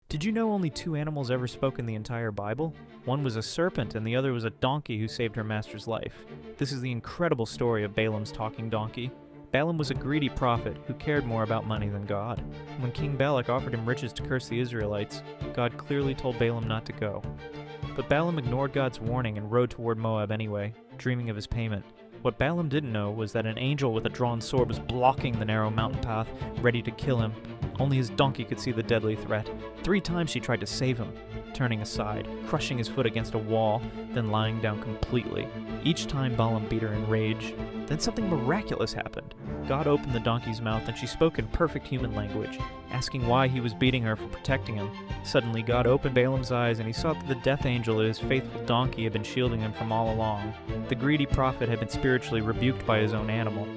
Did you know only two animals ever spoke in the entire Bible? One was a serpent and the other was a donkey who saved her master's life. This is the incredible story of Balaam's talking donkey. Balaam was a greedy prophet who cared more about money than God. When King Balak offered him riches to curse the Israelites, God clearly told Balaam not to go. But Balaam ignored God's warning and rode toward Moab anyway, dreaming of his payment. What Balaam didn't know was that an angel with a drawn sword was blocking the narrow mountain path, ready to kill him. Only his donkey could see the deadly threat. 3 times she tried to save him, turning aside, crushing his foot against a wall, then lying down completely. Each time Balaam beat her in rage. Then something miraculous happened. God opened the donkey's mouth and she spoke in perfect human language, asking why he was beating her for protecting him. Suddenly God opened Balaam's eyes and he saw that the death angel that his faithful donkey had been shielding him from all along. The greedy prophet had been spiritually rebuked by his own animal.